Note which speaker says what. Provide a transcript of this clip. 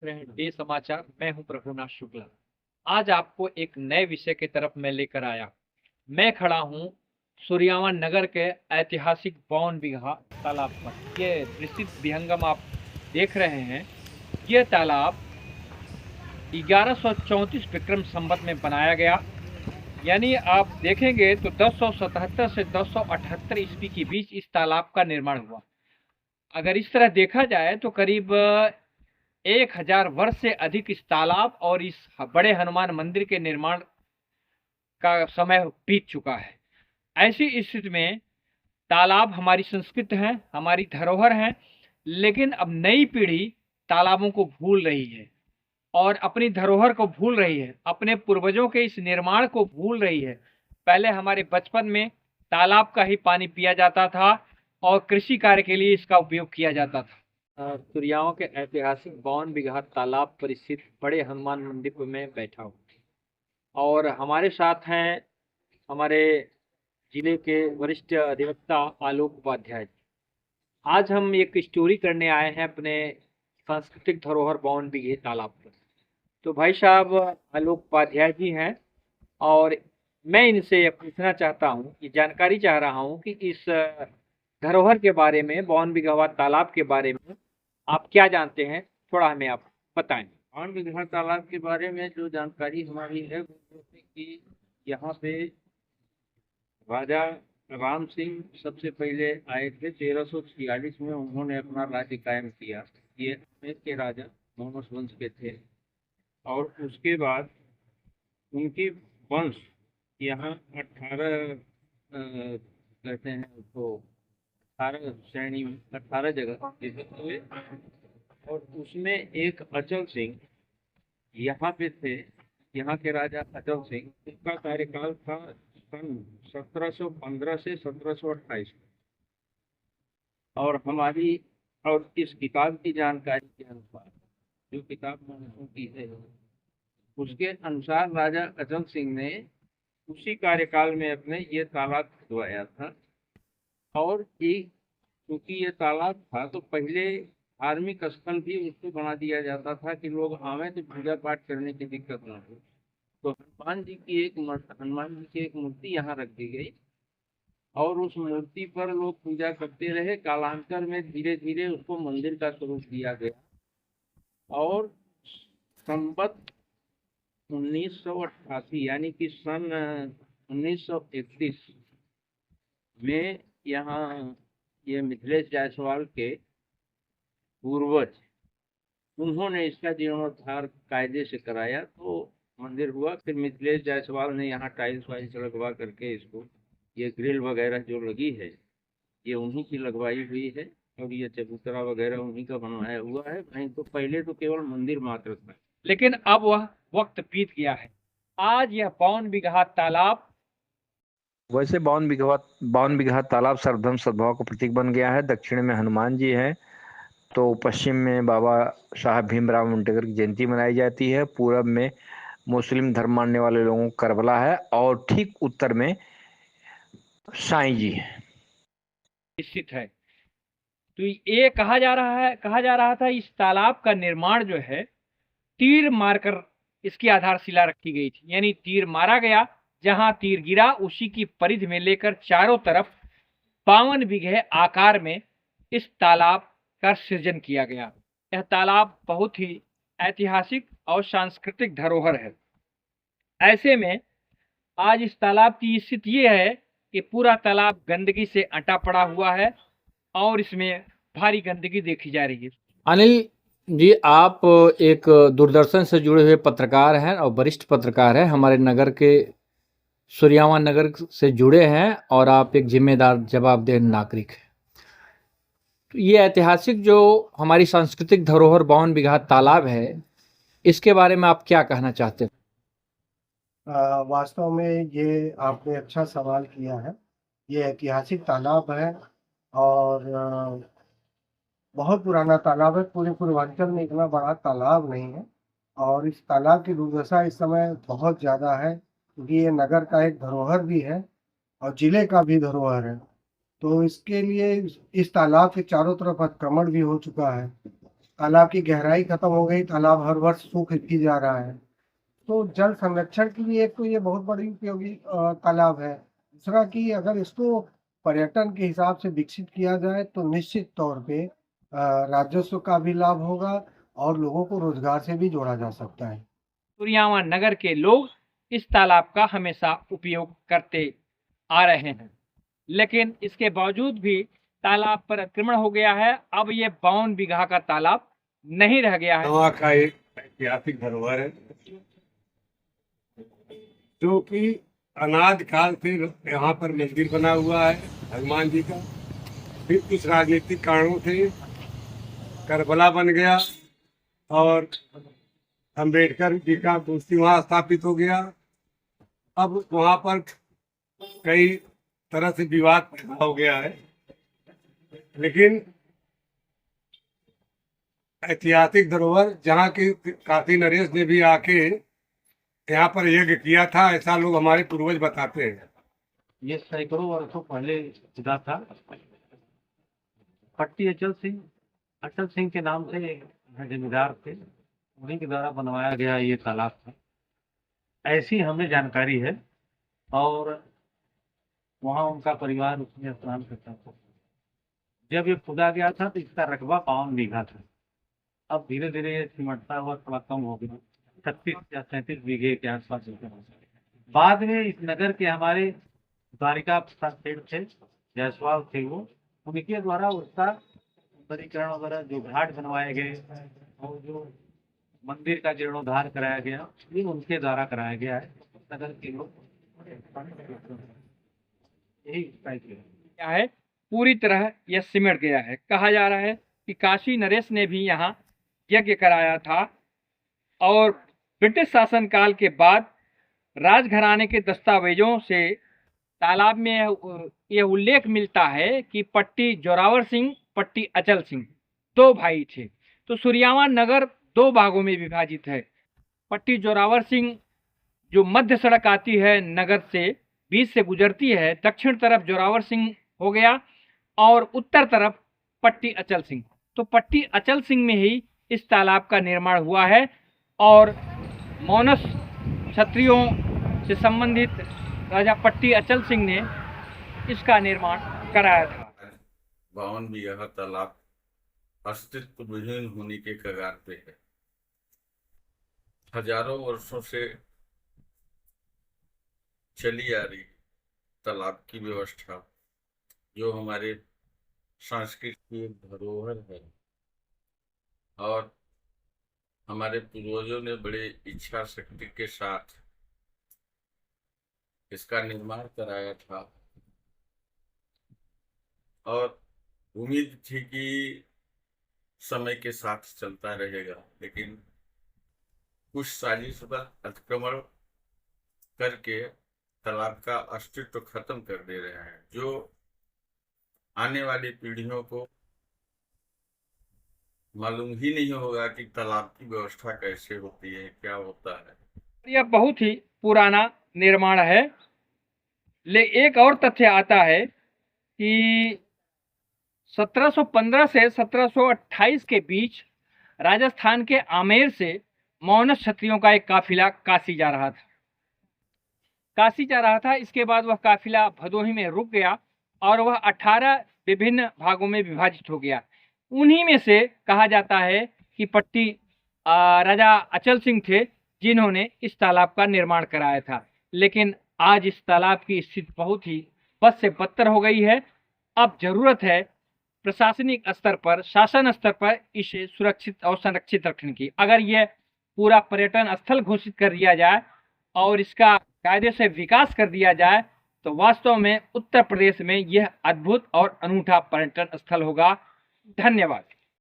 Speaker 1: रहे हैं डे समाचार। मैं हूं प्रभुनाथ शुक्ला। आज आपको एक नए विषय की तरफ मैं लेकर आया। मैं खड़ा हूं सूर्यावन नगर के ऐतिहासिक 52 बीघा तालाब पर। ये दृश्य विहंगम आप देख रहे हैं। यह तालाब 1134 विक्रम संवत में बनाया गया। यानी आप देखेंगे तो 1077 से 1078 ईस्वी के बीच इस तालाब का निर्माण हुआ। अगर इस तरह देखा जाए तो करीब 1000 वर्ष से अधिक इस तालाब और इस बड़े हनुमान मंदिर के निर्माण का समय बीत चुका है। ऐसी स्थिति में तालाब हमारी संस्कृति है, हमारी धरोहर है, लेकिन अब नई पीढ़ी तालाबों को भूल रही है और अपनी धरोहर को भूल रही है, अपने पूर्वजों के इस निर्माण को भूल रही है। पहले हमारे बचपन में तालाब का ही पानी पिया जाता था और कृषि कार्य के लिए इसका उपयोग किया जाता था। तुरियाओं के ऐतिहासिक 52 बीघा तालाब पर स्थित बड़े हनुमान मंदिर पर मैं बैठा हूँ और हमारे साथ हैं हमारे जिले के वरिष्ठ अधिवक्ता आलोक उपाध्याय। आज हम एक स्टोरी करने आए हैं अपने सांस्कृतिक धरोहर 52 बीघे तालाब पर। तो भाई साहब आलोक उपाध्याय जी हैं और मैं इनसे पूछना चाहता हूँ, ये जानकारी चाह रहा हूँ कि इस धरोहर के बारे में, 52 बीघा तालाब के बारे में आप क्या जानते हैं, थोड़ा हमें आप बताएं।
Speaker 2: 52 बीघा तालाब के बारे में जो जानकारी हमारी है वो ये है कि यहाँ पे राजा राम सिंह सबसे पहले आए थे। 1346 में उन्होंने अपना राज्य कायम किया। ये अमेर के राजा मोहम्मद वंश के थे और उसके बाद उनकी वंश यहाँ 18 कहते हैं उसको, 18 श्रेणी में 18 जगह विभक्त हुए और उसमें एक अचल सिंह यहाँ पे थे। यहाँ के राजा अचल सिंह, उनका कार्यकाल था सन 1715 से 1728। और हमारी और इस किताब की जानकारी के अनुसार, जो किताब मैंने की है, उसके अनुसार राजा अचल सिंह ने उसी कार्यकाल में अपने ये तालाब खुदवाया था। और एक क्योंकि ये तालाब था तो पहले धार्मिक स्थल भी उसको बना दिया जाता था कि लोग आवे तो पूजा पाठ करने की दिक्कत ना हो। तो हनुमान जी की एक मूर्ति यहाँ रख दी गई और उस मूर्ति पर लोग पूजा करते रहे। कालांतर में धीरे धीरे उसको मंदिर का स्वरूप दिया गया और संवत 1988 यानी कि सन 1931 में यहाँ ये मिथिलेश जायसवाल के पूर्वज, उन्होंने इसका जीर्णोद्धार कायदे से कराया तो मंदिर हुआ। फिर मिथिलेश जायसवाल ने यहाँ टाइल्स वाइल्स लगवा करके इसको, ये ग्रिल वगैरह जो लगी है ये उन्हीं की लगवाई हुई है और ये चबूतरा वगैरह उन्हीं का बनवाया हुआ है। नहीं तो पहले तो केवल मंदिर मात्र था,
Speaker 1: लेकिन अब वह वक्त बीत गया है। आज यह 52 बीघा तालाब,
Speaker 3: वैसे 52 बीघा तालाब सर्वधर्म सद्भाव का प्रतीक बन गया है। दक्षिण में हनुमान जी हैं, तो पश्चिम में बाबा साहब भीमराव अम्बेडकर की जयंती मनाई जाती है। पूरब में मुस्लिम धर्म मानने वाले लोगों का करबला है और ठीक उत्तर में साईं जी हैं।
Speaker 1: स्थित है। तो ये कहा जा रहा था इस तालाब का निर्माण जो है तीर मारकर इसकी आधारशिला रखी गई थी। यानी तीर मारा गया, जहां तीर गिरा उसी की परिधि में लेकर चारों तरफ 52 बीघे आकार में इस तालाब का सृजन किया गया। यह तालाब बहुत ही ऐतिहासिक और सांस्कृतिक धरोहर है। ऐसे में आज इस तालाब की स्थिति ये है कि पूरा तालाब गंदगी से अटा पड़ा हुआ है और इसमें भारी गंदगी देखी जा रही है।
Speaker 4: अनिल जी, आप एक दूरदर्शन से जुड़े हुए पत्रकार हैं और वरिष्ठ पत्रकार हैं, हमारे नगर के सूर्यावन नगर से जुड़े हैं और आप एक जिम्मेदार जवाबदेह नागरिक हैं। तो ये ऐतिहासिक जो हमारी सांस्कृतिक धरोहर 52 बीघा तालाब है, इसके बारे में आप क्या कहना चाहते हैं?
Speaker 5: वास्तव में ये आपने अच्छा सवाल किया है। ये ऐतिहासिक तालाब है और बहुत पुराना तालाब है। पूरे पूर्वांचल में इतना बड़ा तालाब नहीं है और इस तालाब की दुर्दशा इस समय बहुत ज़्यादा है क्योंकि ये नगर का एक धरोहर भी है और जिले का भी धरोहर है। तो इसके लिए इस तालाब के चारों तरफ अतिक्रमण भी हो चुका है तालाब की गहराई खत्म हो गई, तालाब हर वर्ष सूखती जा रहा है। तो जल संरक्षण के लिए एक तो ये बहुत बड़ी उपयोगी तालाब है। दूसरा कि अगर इसको पर्यटन के हिसाब से विकसित किया जाए तो निश्चित तौर पे राजस्व का भी लाभ होगा और लोगों को रोजगार से भी जोड़ा जा सकता है।
Speaker 1: सूर्यावा नगर के लोग इस तालाब का हमेशा उपयोग करते आ रहे हैं, लेकिन इसके बावजूद भी तालाब पर अतिक्रमण हो गया है। अब ये 52 बीघा का तालाब नहीं रह गया है।
Speaker 6: नवा का एक ऐतिहासिक धरोहर है जो कि अनाद काल से यहाँ पर मंदिर बना हुआ है हनुमान जी का। फिर कुछ राजनीतिक कारणों से करबला बन गया और अंबेडकर जी का मूर्ति वहाँ स्थापित हो गया। अब वहाँ पर कई तरह से विवाद पैदा हो गया है, लेकिन ऐतिहासिक धरोहर जहाँ की काशी नरेश ने भी आके यहाँ पर यज्ञ किया था, ऐसा लोग हमारे पूर्वज बताते हैं।
Speaker 2: ये सैकड़ों वर्षों पहले खुदा था। पट्टी अचल सिंह के नाम से एक जमींदार थे, उन्हीं के द्वारा बनवाया गया ये तालाब था, ऐसी हमें जानकारी है। और वहाँ उनका परिवार उसमें स्नान करता था। जब ये खुदा गया था तो इसका रकबा 52 बीघा था। अब धीरे धीरे ये सिमटता हुआ थोड़ा कम हो गया, 36 या 37 बीघे के आसपास। बाद में इस नगर के हमारे द्वारिका प्रसाद सेठ थे, जायसवाल थे, वो उनके द्वारा उसका सुंदरीकरण वगैरह, जो घाट बनवाए गए और जो मंदिर का जीर्णोद्धार कराया गया, ये उनके द्वारा कराया गया है। नगर के लोग यही
Speaker 1: क्या है, पूरी तरह यह सिमट गया है। कहा जा रहा है कि काशी नरेश ने भी यहाँ यज्ञ कराया था और ब्रिटिश शासनकाल के बाद राजघराने के दस्तावेजों से तालाब में यह उल्लेख मिलता है कि पट्टी जोरावर सिंह, पट्टी अचल सिंह 2 भाई थे। तो सूर्यावा नगर 2 भागों में विभाजित है। पट्टी जोरावर सिंह जो मध्य सड़क आती है नगर से, बीच से गुजरती है, दक्षिण तरफ जोरावर सिंह हो गया और उत्तर तरफ पट्टी अचल सिंह। तो पट्टी अचल सिंह में ही इस तालाब का निर्माण हुआ है और मौनस क्षत्रियों से संबंधित राजा पट्टी अचल सिंह ने इसका निर्माण कराया था।
Speaker 7: 52 बीघा तालाब अस्तित्व विहीन होने के कगार पे है। हजारों वर्षों से चली आ रही तालाब की व्यवस्था जो हमारे सांस्कृतिक धरोहर है और हमारे पूर्वजों ने बड़े इच्छा शक्ति के साथ इसका निर्माण कराया था और उम्मीद थी कि समय के साथ चलता रहेगा, लेकिन कुछ साजिश पर अतिक्रमण करके तालाब का अस्तित्व खत्म कर दे रहे हैं, जो आने वाली पीढ़ियों को मालूम ही नहीं होगा कि तालाब की व्यवस्था कैसे होती है, क्या होता है।
Speaker 1: यह बहुत ही पुराना निर्माण है। एक और तथ्य आता है कि 1715 से 1728 के बीच राजस्थान के आमेर से मौनस क्षत्रियों का एक काफिला काशी जा रहा था। इसके बाद वह काफिला भदोही में रुक गया और वह 18 विभिन्न भागों में विभाजित हो गया। उन्हीं में से कहा जाता है कि पट्टी राजा अचल सिंह थे जिन्होंने इस तालाब का निर्माण कराया था। लेकिन आज इस तालाब की स्थिति बहुत ही बद से बदतर हो गई है। अब जरूरत है प्रशासनिक स्तर पर, शासन स्तर पर इसे सुरक्षित और संरक्षित रखने की। अगर यह पूरा पर्यटन स्थल घोषित कर दिया जाए और इसका कायदे से विकास कर दिया जाए तो वास्तव में उत्तर प्रदेश में यह अद्भुत और अनूठा पर्यटन स्थल होगा। धन्यवाद।